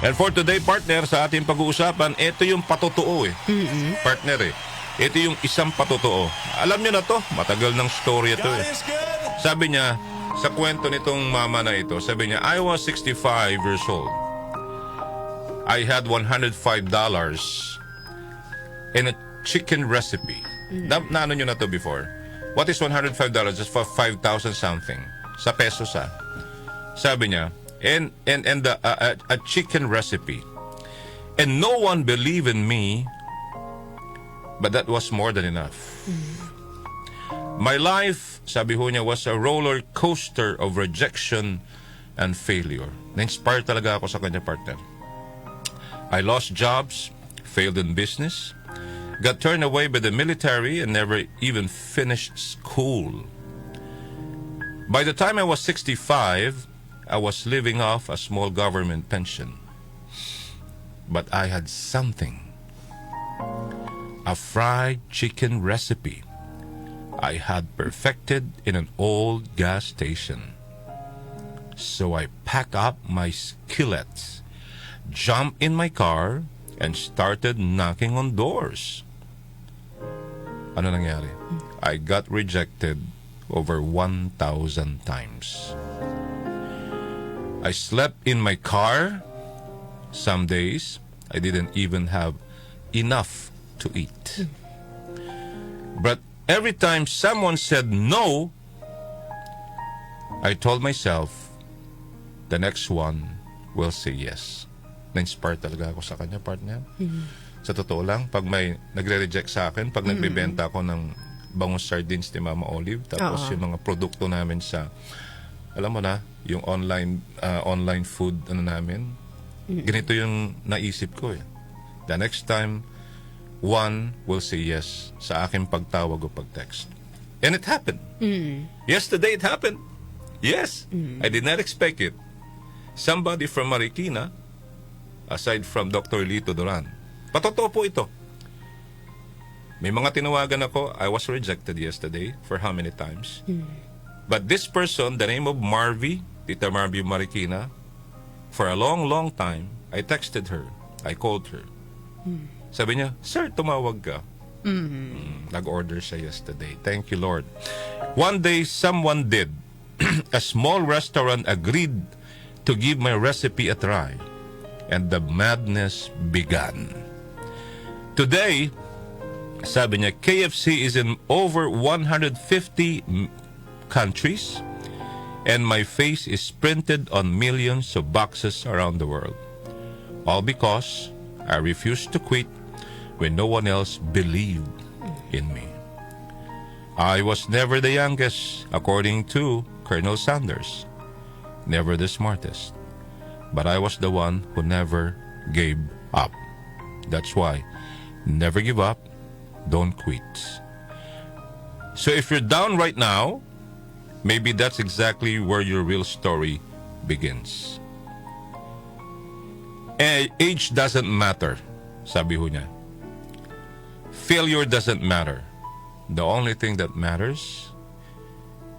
And for today, partner, sa ating pag-uusapan, ito yung patotoo Partner ito yung isang patotoo. Alam nyo na to, matagal ng story ito Sabi niya, sa kwento nitong mama na ito, sabi niya, I was 65 years old. I had $105 in a chicken recipe. Naano nyo na to before? What is $105? Just for 5,000 something. Sa pesos Sabi niya, and a chicken recipe. And no one believed in me, but that was more than enough. My life, sabi ho niya, was a roller coaster of rejection and failure. Na-inspire talaga ako sa kanya, partner. I lost jobs, failed in business, got turned away by the military, and never even finished school. By the time I was 65, I was living off a small government pension. But I had something. A fried chicken recipe I had perfected in an old gas station. So I packed up my skillets, jumped in my car, and started knocking on doors. Ano nangyari? I got rejected over 1,000 times. I slept in my car. Some days, I didn't even have enough to eat. But every time someone said no, I told myself, the next one will say yes. Na-inspire talaga ako sa kanya, partner. Sa totoo lang, pag may nagre-reject sa akin, pag nagbebenta ako ng bangus sardines ni Mama Olive, tapos yung mga produkto namin sa, alam mo na, yung online food namin, ganito yung naisip ko The next time, one will say yes sa aking pagtawag o pag-text. And it happened. Yesterday it happened. Yes, I did not expect it. Somebody from Marikina, aside from Dr. Lito Duran, patotoo po ito. May mga tinawagan ako, I was rejected yesterday for how many times? But this person, the name of Marvy, Tita Marvy Marikina, for a long, long time, I texted her. I called her. Sabi niya, Sir, tumawag ka. Nag-order siya yesterday. Thank you, Lord. One day, someone did. A small restaurant agreed to give my recipe a try. And the madness began. Today, sabi niya, KFC is in over 150 countries, and my face is printed on millions of boxes around the world. All because I refused to quit when no one else believed in me. I was never the youngest, according to Colonel Sanders. Never the smartest. But I was the one who never gave up. That's why, never give up, don't quit. So if you're down right now, maybe that's exactly where your real story begins. Age doesn't matter, sabi ho niya. Failure doesn't matter. The only thing that matters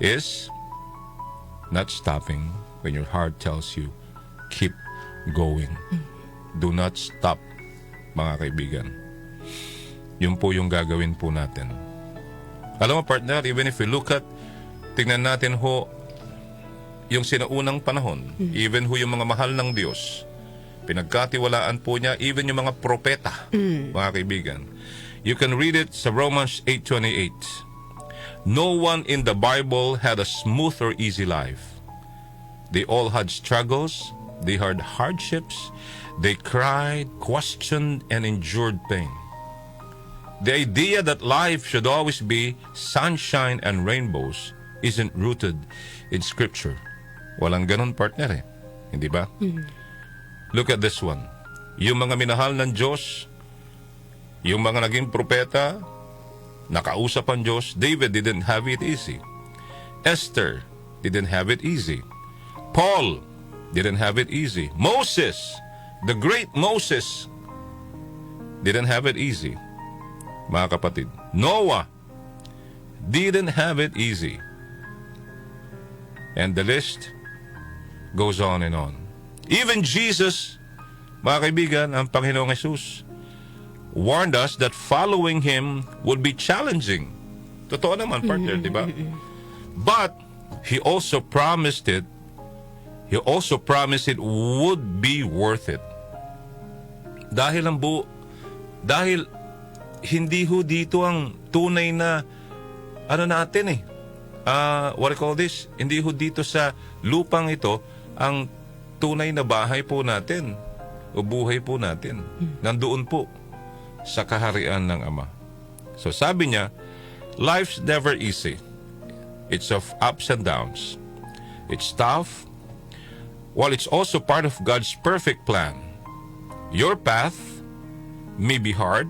is not stopping when your heart tells you, keep going. Do not stop, mga kaibigan. Yun po yung gagawin po natin. Alam mo, partner, even if we look at, tingnan natin ho, yung sinaunang panahon, even ho yung mga mahal ng Diyos, pinagkatiwalaan po niya, even yung mga propeta, mga kaibigan. You can read it sa Romans 8:28. No one in the Bible had a smooth or easy life. They all had struggles, they had hardships, they cried, questioned, and endured pain. The idea that life should always be sunshine and rainbows isn't rooted in Scripture. Walang ganun, partner Hindi ba? Look at this one. Yung mga minahal ng Diyos, yung mga naging propeta, nakausap ang Diyos, David didn't have it easy. Esther didn't have it easy. Paul didn't have it easy. Moses, the great Moses, didn't have it easy. Mga kapatid, Noah didn't have it easy. And the list goes on and on. Even Jesus, Mga kaibigan, ang Panginoong Jesus warned us that following Him would be challenging. Totoo naman, partner, di ba? But He also promised it. He also promised it would be worth it. Dahil hindi ho dito ang tunay na natin what do you call this? Hindi ho dito sa lupang ito ang tunay na bahay po natin o buhay po natin. Nandoon po sa kaharian ng Ama. So sabi niya, life's never easy. It's of ups and downs. It's tough. While it's also part of God's perfect plan. Your path may be hard,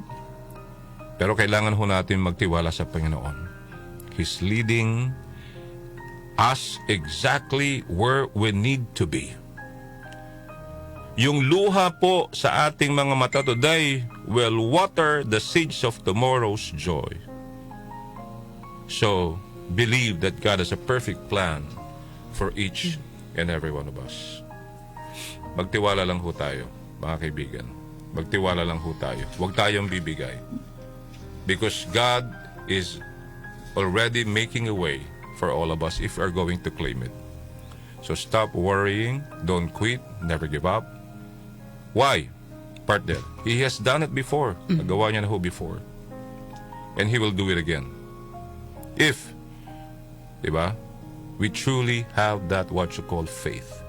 pero kailangan ho natin magtiwala sa Panginoon. He's leading us exactly where we need to be. Yung luha po sa ating mga mata today will water the seeds of tomorrow's joy. So, believe that God has a perfect plan for each and every one of us. Magtiwala lang ho tayo, mga kaibigan. Magtiwala lang ho tayo. Huwag tayong bibigay. Because God is already making a way for all of us if we are going to claim it. So stop worrying, don't quit, never give up. Why? Partner, He has done it before. Nagawa niya na ho before. And He will do it again. If, diba, we truly have that what you call faith.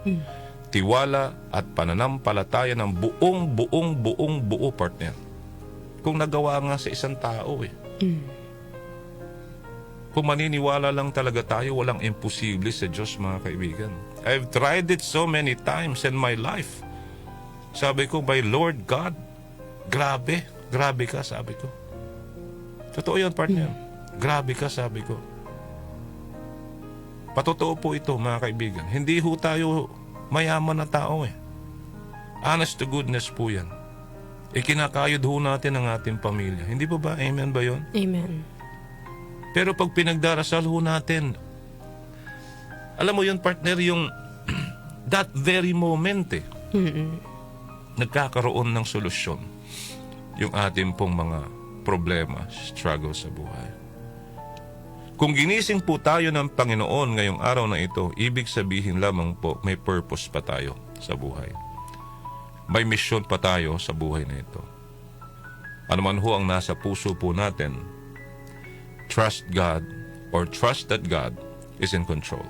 Tiwala at pananampalataya ng buo, partner. Kung nagawa nga sa isang tao Kung maniniwala lang talaga tayo, walang imposible sa Diyos, mga kaibigan. I've tried it so many times in my life. Sabi ko, by Lord God, grabe ka, sabi ko. Totoo yan, partner. Grabe ka, sabi ko. Patotoo po ito, mga kaibigan. Hindi ho tayo mayaman na tao Honest to goodness po yan. Ikinakayod ho natin ang ating pamilya. Hindi ba ba? Amen ba yun? Amen. Pero pag pinagdarasal ho natin, alam mo yun, partner, yung that very moment nagkakaroon ng solusyon yung ating pong mga problema, struggle sa buhay. Kung ginising po tayo ng Panginoon ngayong araw na ito, ibig sabihin lamang po may purpose pa tayo sa buhay. May mission pa tayo sa buhay na ito. Ano man ho ang nasa puso po natin, trust God or trust that God is in control.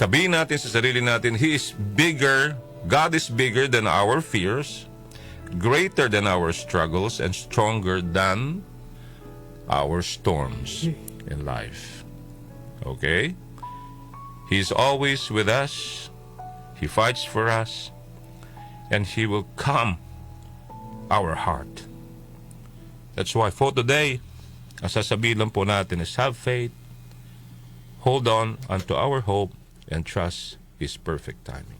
Tabihin natin sa sarili natin, He is bigger, God is bigger than our fears, greater than our struggles, and stronger than our storms in life. Okay? He's always with us. He fights for us. And He will calm our heart. That's why for today, ang sasabihin lang po natin is have faith, hold on unto our hope, and trust His perfect timing.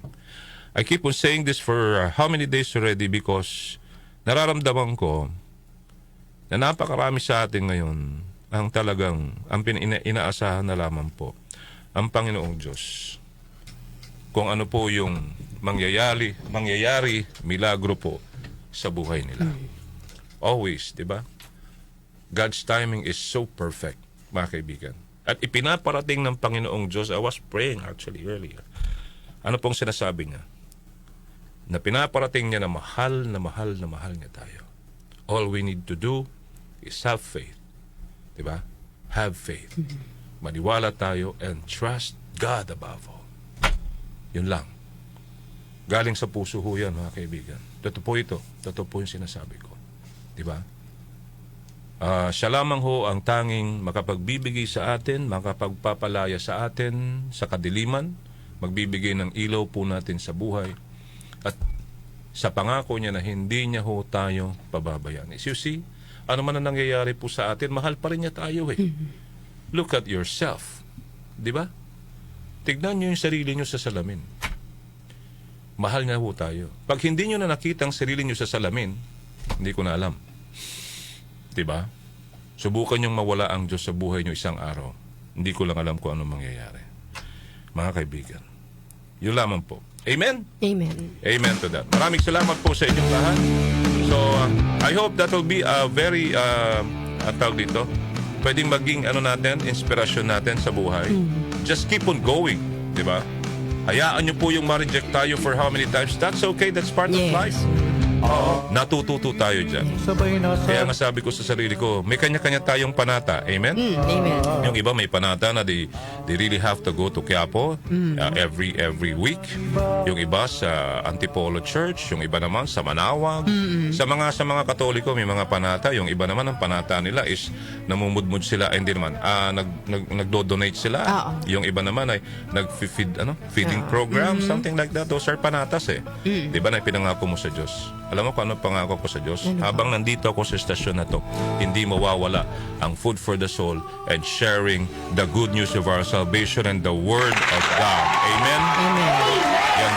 I keep on saying this for how many days already because nararamdaman ko na napakarami sa atin ngayon ang talagang ang inaasahan na lamang po ang Panginoong Diyos. Kung ano po yung mangyayari, milagro po sa buhay nila. Always, di ba? God's timing is so perfect, mga kaibigan. At ipinaparating ng Panginoong Diyos, I was praying actually earlier. Ano pong sinasabi niya? Na pinaparating niya na mahal niya tayo. All we need to do is have faith. Diba? Have faith. Maniwala tayo and trust God above all. Yun lang. Galing sa puso ho yan, mga kaibigan. Totoo po ito. Totoo po yung sinasabi ko. Diba? Siya lamang ho ang tanging makapagbibigay sa atin, makapagpapalaya sa atin sa kadiliman, magbibigay ng ilaw po natin sa buhay. At sa pangako niya na hindi niya ho tayo pababayaan. You see, ano man ang nangyayari po sa atin, mahal pa rin niya tayo Look at yourself. Di ba? Tignan niyo yung sarili niyo sa salamin. Mahal niya ho tayo. Pag hindi niyo na nakita ang sarili niyo sa salamin, hindi ko na alam. Di ba? Subukan niyong mawala ang Diyos sa buhay niyo isang araw. Hindi ko lang alam kung ano mangyayari. Mga kaibigan, yun lamang po. Amen? Amen. Amen to that. Maraming salamat po sa inyong lahat. So, I hope that will be a very, tawag dito, pwedeng maging natin, inspirasyon natin sa buhay. Just keep on going, di ba? Hayaan nyo po yung ma-reject tayo for how many times. That's okay, that's part of Yes. life. Natututo tayo dyan. Kaya nga sabi ko sa sarili ko, may kanya-kanya tayong panata. Amen? Amen. Yung iba may panata na they really have to go to Quiapo every week. Yung iba sa Antipolo Church, yung iba naman sa Manawag. Sa mga Katoliko may mga panata. Yung iba naman ang panata nila is namumudmud sila, hindi naman nagdo-donate sila. Yung iba naman ay feeding program, something like that. Those are panatas eh. 'Di ba na pinangako mo sa Diyos? Alam mo kung ano pangako ko sa Diyos? Habang nandito ako sa estasyon na to, hindi mawawala ang food for the soul and sharing the good news of our salvation and the Word of God. Amen? Amen.